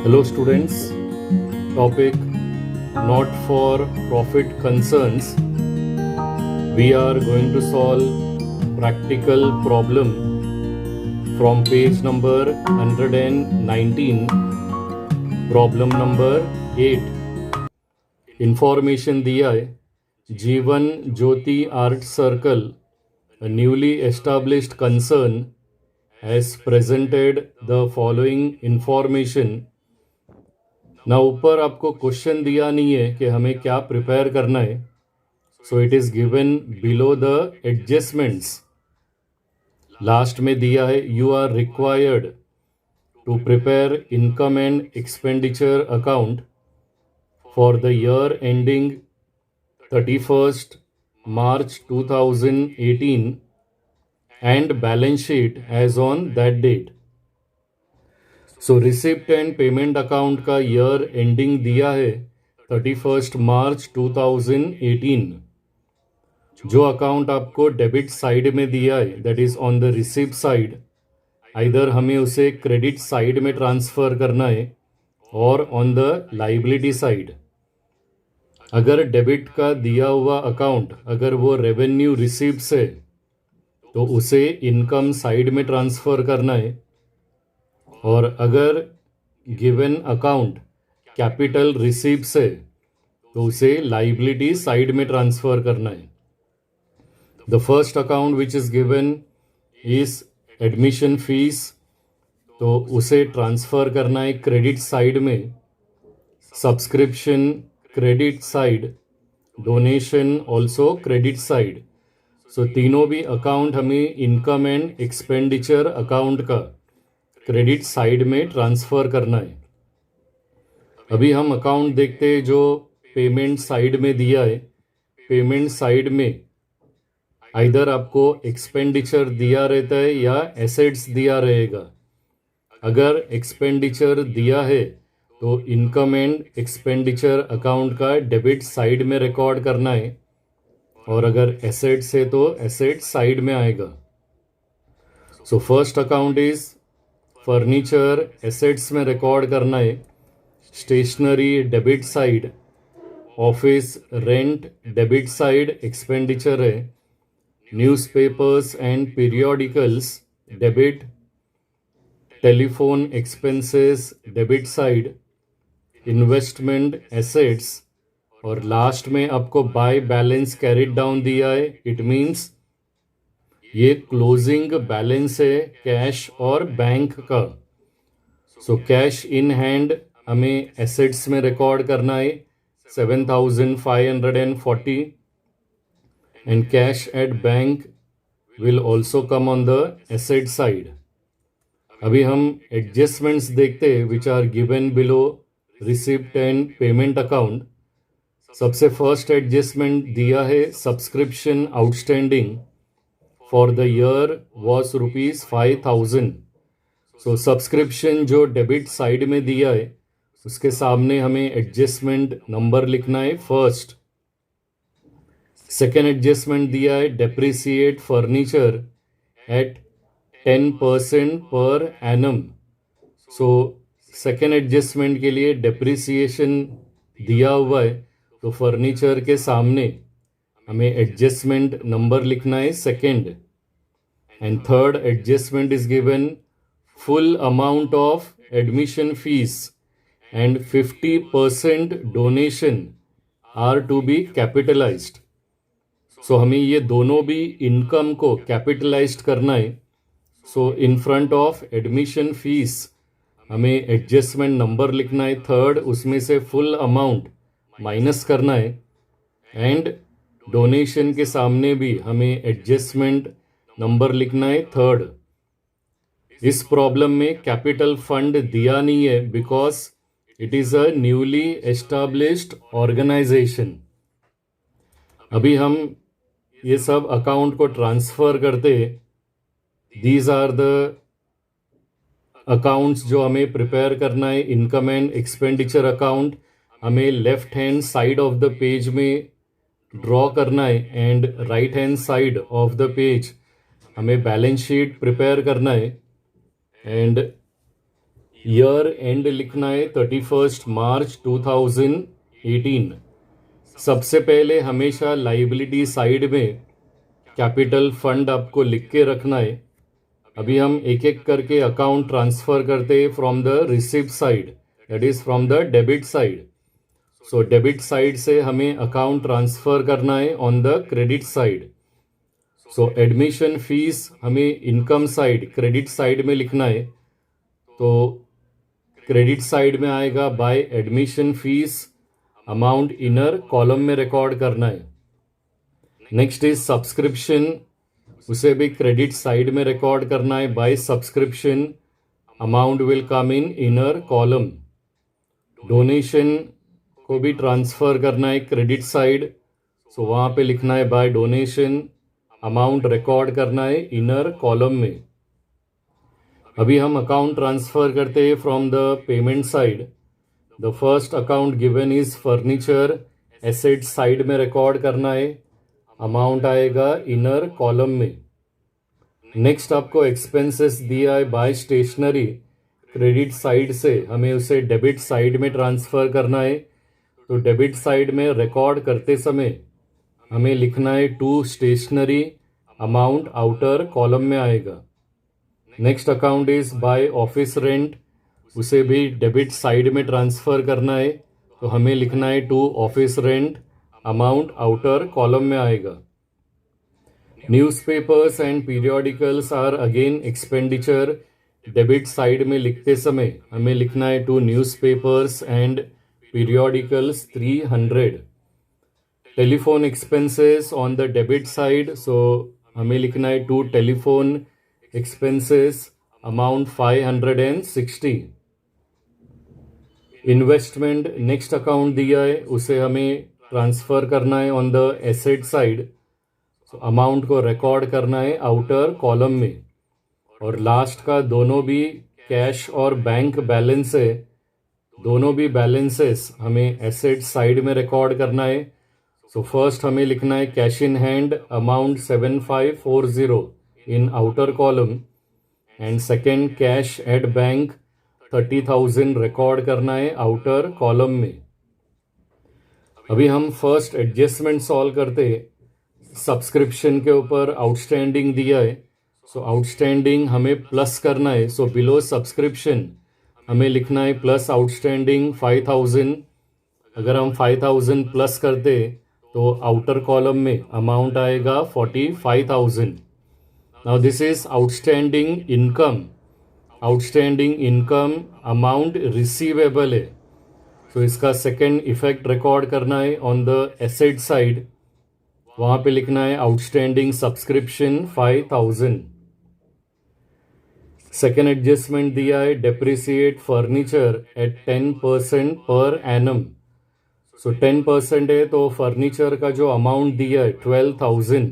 Hello students, topic not for profit concerns. We are going to solve practical problem from page number 119, problem number 8. Information दिया है Jeevan Jyoti art circle, a newly established concern, has presented the following information. ना ऊपर आपको question दिया नहीं है कि हमें क्या प्रिपेयर करना है, so it is given below the adjustments. Last में दिया है you are required to prepare income and expenditure account for the year ending 31st March 2018 and balance sheet as on that date. So receipt and payment account का year ending दिया है 31st March 2018. जो account आपको debit side में दिया है that is on the receipt side, either हमें उसे क्रेडिट साइड में ट्रांसफर करना है और ऑन द लाइबिलिटी साइड. अगर डेबिट का दिया हुआ अकाउंट अगर वो रेवेन्यू रिसिप्ट्स है तो उसे इनकम साइड में ट्रांसफर करना है, और अगर गिवन अकाउंट कैपिटल रिसीप्ट्स है तो उसे लाइबिलिटी साइड में ट्रांसफर करना है. The first account which is given is admission fees, तो उसे ट्रांसफर करना है क्रेडिट साइड में. Subscription credit side, donation also credit side. So तीनों भी अकाउंट हमें इनकम एंड एक्सपेंडिचर अकाउंट का क्रेडिट साइड में ट्रांसफ़र करना है. अभी हम अकाउंट देखते हैं जो पेमेंट साइड में दिया है. पेमेंट साइड में आइदर आपको एक्सपेंडिचर दिया रहता है या एसेट्स दिया रहेगा. अगर एक्सपेंडिचर दिया है तो इनकम एंड एक्सपेंडिचर अकाउंट का डेबिट साइड में रिकॉर्ड करना है, और अगर एसेट्स है तो एसेट साइड में आएगा. So first account is furniture, assets में रिकॉर्ड करना है. Stationery debit side, office rent debit side expenditure है. Newspapers and periodicals debit. Telephone expenses debit side. Investment assets, और लास्ट में आपको बाय बैलेंस कैरिड डाउन दिया है. इट मीन्स ये क्लोजिंग बैलेंस है कैश और बैंक का. सो कैश इन हैंड हमें एसेट्स में रिकॉर्ड करना है 7,540, and cash at bank will also come on the asset side. अभी हम एडजस्टमेंट्स देखते हैं which are given below receipt and payment account. सबसे फर्स्ट एडजस्टमेंट दिया है subscription outstanding for the year was ₹5,000. So subscription जो डेबिट साइड में दिया है उसके सामने हमें एडजस्टमेंट नंबर लिखना है फर्स्ट. सेकेंड एडजस्टमेंट दिया है depreciate furniture eight 10% per annum. So second adjustment के लिए डेप्रिसिएशन दिया हुआ है तो फर्नीचर के सामने हमें एडजस्टमेंट नंबर लिखना है second. And third adjustment is given full amount of admission fees and 50% donation are to be capitalised. So हमें ये दोनों भी इनकम को कैपिटलाइज्ड करना है. So in front of admission fees हमें एडजस्टमेंट नंबर लिखना है थर्ड, उसमें से फुल अमाउंट माइनस करना है. एंड डोनेशन के सामने भी हमें एडजस्टमेंट नंबर लिखना है थर्ड. इस प्रॉब्लम में कैपिटल फंड दिया नहीं है because it is a newly established organisation. अभी हम ये सब अकाउंट को ट्रांसफ़र करते. दीज आर द अकाउंट्स जो हमें प्रिपेयर करना है. इनकम एंड एक्सपेंडिचर अकाउंट हमें left hand side of the page में ड्रॉ करना है, and right hand side of the page हमें बैलेंस शीट प्रिपेयर करना है. एंड ईयर एंड लिखना है 31 मार्च 2018। सबसे पहले हमेशा लाइबिलिटी साइड में कैपिटल फंड आपको लिख के रखना है। अभी हम एक एक करके अकाउंट ट्रांसफर करते हैं from the receipt side, that is from the debit side. So debit side से हमें अकाउंट ट्रांसफर करना है on the credit side. So admission fees हमें इनकम साइड क्रेडिट साइड में लिखना है, तो क्रेडिट साइड में आएगा by admission fee, amount inner column में रिकॉर्ड करना है। नेक्स्ट इज सब्सक्रिप्शन, उसे भी क्रेडिट साइड में रिकॉर्ड करना है by subscription, amount will come in inner column. Donation को भी ट्रांसफर करना है क्रेडिट साइड, सो वहाँ पे लिखना है बाय डोनेशन, अमाउंट रिकॉर्ड करना है इनर कॉलम में। अभी हम अकाउंट ट्रांसफर करते हैं from the payment side. The first account given is furniture, asset side में रिकॉर्ड करना है, अमाउंट आएगा इनर कॉलम में। नेक्स्ट आपको एक्सपेंसेस दिया है बाय स्टेशनरी, क्रेडिट साइड से हमें उसे डेबिट साइड में ट्रांसफर करना है, तो डेबिट साइड में रिकॉर्ड करते समय हमें लिखना है to stationery, amount outer column में आएगा। Next account is by office rent, उसे भी डेबिट साइड में ट्रांसफर करना है, तो हमें लिखना है to office rent, amount outer column में आएगा। Newspapers and periodicals are again expenditure, debit side में लिखते समय हमें लिखना है to newspapers and periodicals 300। Telephone expenses on the debit side, so हमें लिखना है to telephone expenses, amount 560। Investment next account दिया है, उसे हमें ट्रांसफर करना है on the asset side, so amount को रिकॉर्ड करना है आउटर कॉलम में। और लास्ट का दोनों भी कैश और बैंक बैलेंस है, दोनों भी बैलेंसेस हमें एसेट साइड में रिकॉर्ड करना है। सो फर्स्ट हमें लिखना है cash in hand, amount 7540 in outer column, and second cash at bank 30,000 record करना है आउटर कॉलम में। अभी हम फर्स्ट एडजस्टमेंट सॉल्व करते हैं। सब्सक्रिप्शन के ऊपर आउटस्टैंडिंग दिया है, सो आउटस्टैंडिंग हमें प्लस करना है, सो बिलो सब्सक्रिप्शन हमें लिखना है प्लस आउटस्टैंडिंग 5,000। अगर हम 5,000 प्लस करते तो आउटर कॉलम में अमाउंट आएगा 45,000। Now this is outstanding income. Outstanding income amount receivable है, so इसका सेकेंड इफेक्ट रिकॉर्ड करना है ऑन द एसेट साइड, वहाँ पे लिखना है आउटस्टैंडिंग सब्सक्रिप्शन 5,000। सेकेंड एडजस्टमेंट दिया है depreciate furniture eight 10% per annum, सो 10% है, तो फर्नीचर का जो अमाउंट दिया है 12,000,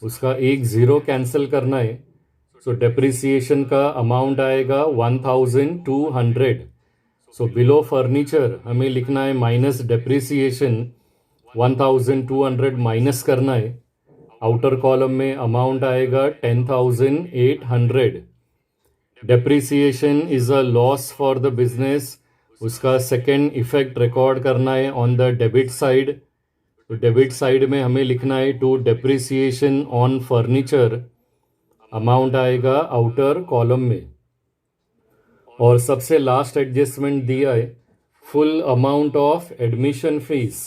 उसका एक ज़ीरो कैंसिल करना है, सो डेप्रिसिएशन का अमाउंट आएगा 1,200। सो बिलो फर्नीचर हमें लिखना है माइनस डेप्रिसिएशन, 1,200 माइनस करना है, आउटर कॉलम में अमाउंट आएगा 10,800। Depreciation is a loss for the business, उसका सेकेंड इफेक्ट रिकॉर्ड करना है ऑन द डेबिट साइड, तो डेबिट साइड में हमें लिखना है to depreciation on furniture, amount आएगा आउटर कॉलम में। और सबसे लास्ट एडजस्टमेंट दिया है full amount of admission fees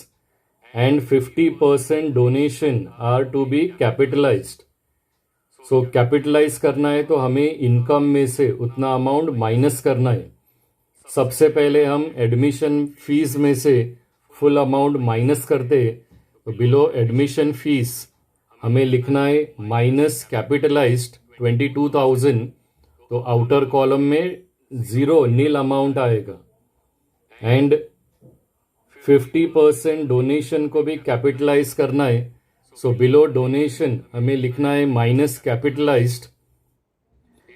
and 50% donation are to be capitalised. So capitalise करना है तो हमें इनकम में से उतना अमाउंट माइनस करना है। सबसे पहले हम एडमिशन फीस में से फुल अमाउंट माइनस करते, तो बिलो एडमिशन फीस हमें लिखना है माइनस कैपिटलाइज्ड 22,000, तो आउटर कॉलम में ज़ीरो नील अमाउंट आएगा। एंड 50% डोनेशन को भी कैपिटलाइज करना है, सो बिलो डोनेशन हमें लिखना है माइनस कैपिटलाइज्ड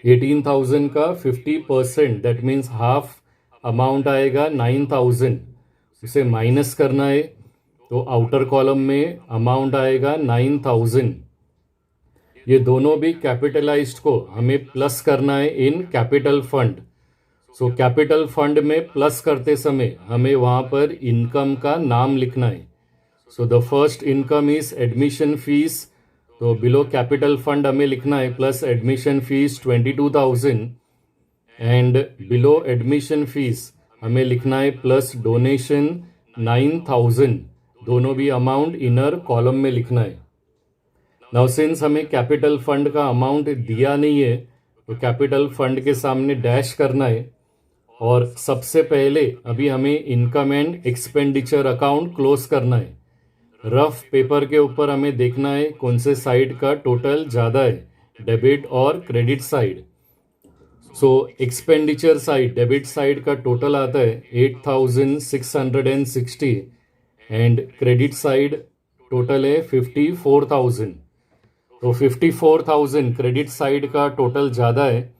18,000 का 50%, दैट मीन्स हाफ अमाउंट आएगा 9,000, उसे माइनस करना है, तो आउटर कॉलम में अमाउंट आएगा 9,000। ये दोनों भी कैपिटलाइज्ड को हमें प्लस करना है in capital fund, so capital fund में प्लस करते समय हमें वहाँ पर इनकम का नाम लिखना है. So the first income is admission fees. तो बिलो कैपिटल फंड हमें लिखना है plus admission fees 22,000 and below admission fees हमें लिखना है प्लस डोनेशन 9,000. दोनों भी अमाउंट इनर कॉलम में लिखना है. नाउ सिंस हमें कैपिटल फंड का अमाउंट दिया नहीं है तो कैपिटल फंड के सामने डैश करना है और सबसे पहले अभी हमें income and expenditure account close करना है. रफ पेपर के ऊपर हमें देखना है कौन से साइड का टोटल ज़्यादा है, डेबिट और क्रेडिट साइड. सो एक्सपेंडिचर साइड, डेबिट साइड का टोटल आता है 8,660 एंड क्रेडिट साइड टोटल है 54,000. तो 54,000 क्रेडिट साइड का टोटल ज़्यादा है.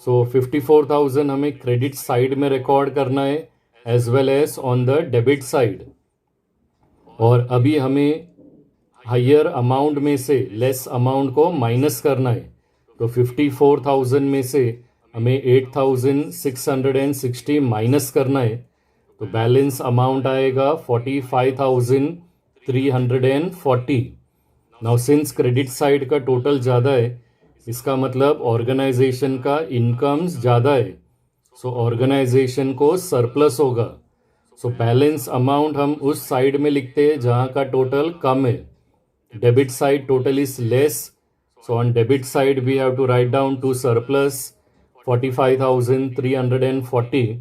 सो 54,000 हमें क्रेडिट साइड में रिकॉर्ड करना है as well as on the debit side. और अभी हमें हायर अमाउंट में से लेस अमाउंट को माइनस करना है. तो 54,000 में से हमें 8,660 माइनस करना है. तो बैलेंस अमाउंट आएगा 45,340. नाउ सिंस क्रेडिट साइड का टोटल ज़्यादा है इसका मतलब ऑर्गेनाइजेशन का इनकम्स ज़्यादा है. सो ऑर्गेनाइजेशन को सरप्लस होगा. सो बैलेंस अमाउंट हम उस साइड में लिखते हैं जहाँ का टोटल कम है. Debit side total is less. So on debit side we have to write down to surplus 45,340.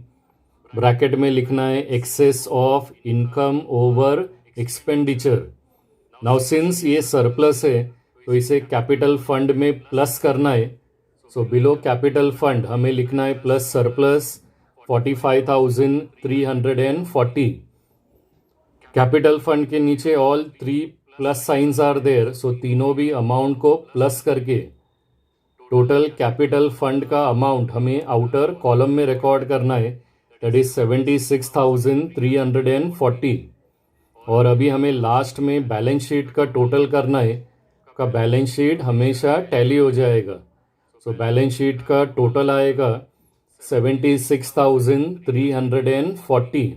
Bracket में लिखना है excess of income over expenditure. Now since ये सरप्लस है तो इसे कैपिटल फंड में प्लस करना है. सो बिलो कैपिटल फंड हमें लिखना है प्लस सरप्लस 45,340. कैपिटल फंड के नीचे all 3 plus signs are there. So तीनों भी अमाउंट को प्लस करके टोटल कैपिटल फंड का अमाउंट हमें आउटर कॉलम में रिकॉर्ड करना है. That is 76,340. और अभी हमें लास्ट में बैलेंस शीट का टोटल करना है. का बैलेंस शीट हमेशा टैली हो जाएगा. सो बैलेंस शीट का टोटल आएगा 76,340.